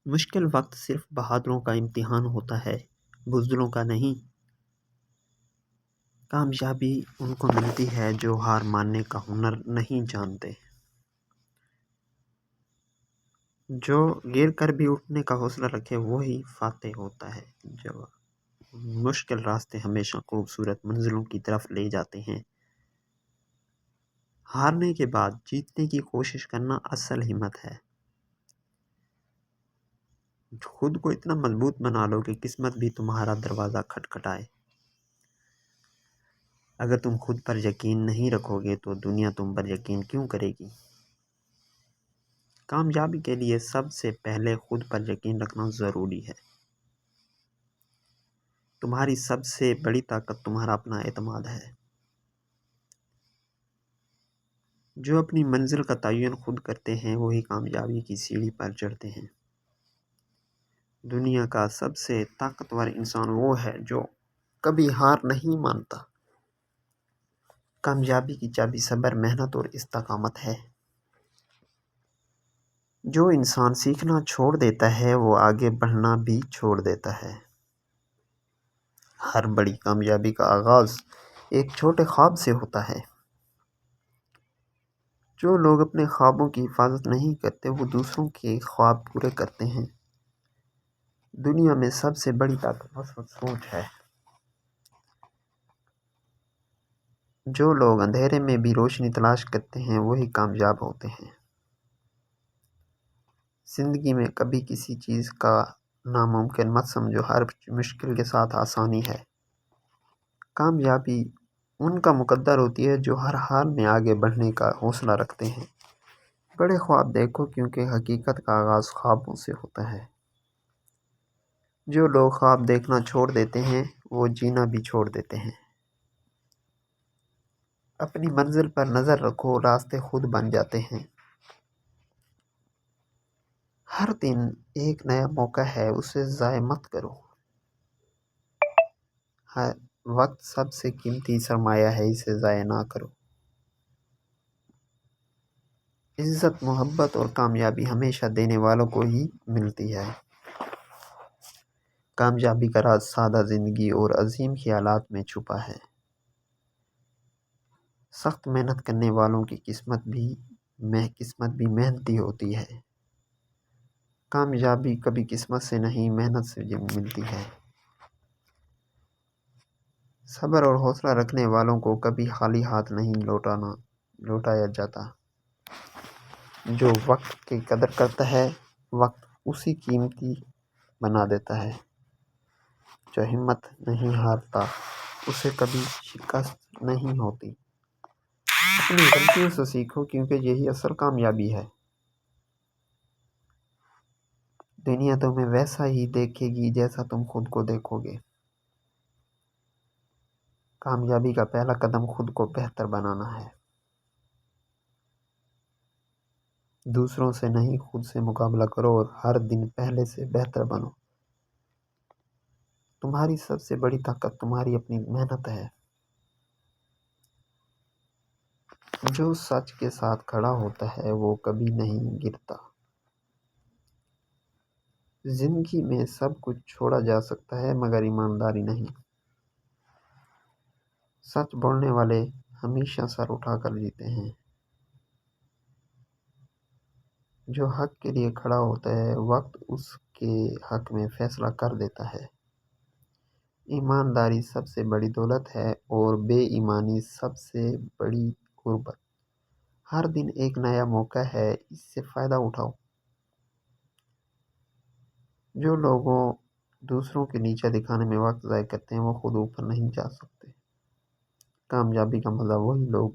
مشکل وقت صرف بہادروں کا امتحان ہوتا ہے، بزدلوں کا نہیں۔ کامیابی ان کو ملتی ہے جو ہار ماننے کا ہنر نہیں جانتے، جو گر کر بھی اٹھنے کا حوصلہ رکھے وہی فاتح ہوتا ہے۔ جو مشکل راستے ہمیشہ خوبصورت منزلوں کی طرف لے جاتے ہیں۔ ہارنے کے بعد جیتنے کی کوشش کرنا اصل ہمت ہے۔ خود کو اتنا مضبوط بنا لو کہ قسمت بھی تمہارا دروازہ کھٹکھٹائے۔ اگر تم خود پر یقین نہیں رکھو گے تو دنیا تم پر یقین کیوں کرے گی؟ کامیابی کے لیے سب سے پہلے خود پر یقین رکھنا ضروری ہے۔ تمہاری سب سے بڑی طاقت تمہارا اپنا اعتماد ہے۔ جو اپنی منزل کا تعین خود کرتے ہیں وہی کامیابی کی سیڑھی پر چڑھتے ہیں۔ دنیا کا سب سے طاقتور انسان وہ ہے جو کبھی ہار نہیں مانتا۔ کامیابی کی چابی صبر، محنت اور استقامت ہے۔ جو انسان سیکھنا چھوڑ دیتا ہے وہ آگے بڑھنا بھی چھوڑ دیتا ہے۔ ہر بڑی کامیابی کا آغاز ایک چھوٹے خواب سے ہوتا ہے۔ جو لوگ اپنے خوابوں کی حفاظت نہیں کرتے وہ دوسروں کے خواب پورے کرتے ہیں۔ دنیا میں سب سے بڑی طاقت مثبت سوچ ہے۔ جو لوگ اندھیرے میں بھی روشنی تلاش کرتے ہیں وہی کامیاب ہوتے ہیں۔ زندگی میں کبھی کسی چیز کا ناممکن مت سمجھو، ہر مشکل کے ساتھ آسانی ہے۔ کامیابی ان کا مقدر ہوتی ہے جو ہر حال میں آگے بڑھنے کا حوصلہ رکھتے ہیں۔ بڑے خواب دیکھو کیونکہ حقیقت کا آغاز خوابوں سے ہوتا ہے۔ جو لوگ خواب دیکھنا چھوڑ دیتے ہیں وہ جینا بھی چھوڑ دیتے ہیں۔ اپنی منزل پر نظر رکھو، راستے خود بن جاتے ہیں۔ ہر دن ایک نیا موقع ہے، اسے ضائع مت کرو۔ ہر وقت سب سے قیمتی سرمایہ ہے، اسے ضائع نہ کرو۔ عزت، محبت اور کامیابی ہمیشہ دینے والوں کو ہی ملتی ہے۔ کامیابی کا راز سادہ زندگی اور عظیم خیالات میں چھپا ہے۔ سخت محنت کرنے والوں کی قسمت بھی محنتی ہوتی ہے۔ کامیابی کبھی قسمت سے نہیں محنت سے ملتی ہے۔ صبر اور حوصلہ رکھنے والوں کو کبھی خالی ہاتھ نہیں لوٹایا جاتا۔ جو وقت کی قدر کرتا ہے وقت اسی قیمتی بنا دیتا ہے۔ جو ہمت نہیں ہارتا اسے کبھی شکست نہیں ہوتی۔ اپنی غلطیوں سے سیکھو کیونکہ یہی اصل کامیابی ہے۔ دنیا تمہیں ویسا ہی دیکھے گی جیسا تم خود کو دیکھو گے۔ کامیابی کا پہلا قدم خود کو بہتر بنانا ہے۔ دوسروں سے نہیں خود سے مقابلہ کرو اور ہر دن پہلے سے بہتر بنو۔ تمہاری سب سے بڑی طاقت تمہاری اپنی محنت ہے۔ جو سچ کے ساتھ کھڑا ہوتا ہے وہ کبھی نہیں گرتا۔ زندگی میں سب کچھ چھوڑا جا سکتا ہے مگر ایمانداری نہیں۔ سچ بولنے والے ہمیشہ سر اٹھا کر جیتے ہیں۔ جو حق کے لیے کھڑا ہوتا ہے وقت اس کے حق میں فیصلہ کر دیتا ہے۔ ایمانداری سب سے بڑی دولت ہے اور بے ایمانی سب سے بڑی غربت۔ ہر دن ایک نیا موقع ہے، اس سے فائدہ اٹھاؤ۔ جو لوگوں دوسروں کے نیچے دکھانے میں وقت ضائع کرتے ہیں وہ خود اوپر نہیں جا سکتے۔ کامیابی کا مزہ وہی لوگ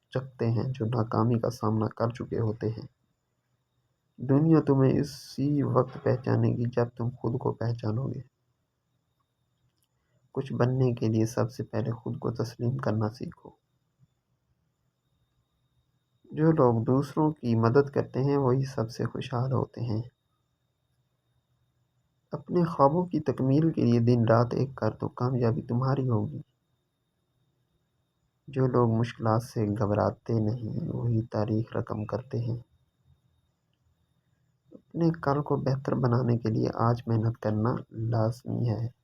چکھتے ہیں جو ناکامی کا سامنا کر چکے ہوتے ہیں۔ دنیا تمہیں اسی وقت پہچانے گی جب تم خود کو پہچانو گے۔ کچھ بننے کے لیے سب سے پہلے خود کو تسلیم کرنا سیکھو۔ جو لوگ دوسروں کی مدد کرتے ہیں وہی سب سے خوشحال ہوتے ہیں۔ اپنے خوابوں کی تکمیل کے لیے دن رات ایک کر دو، کامیابی تمہاری ہوگی۔ جو لوگ مشکلات سے گھبراتے نہیں وہی تاریخ رقم کرتے ہیں۔ اپنے کل کو بہتر بنانے کے لیے آج محنت کرنا لازمی ہے۔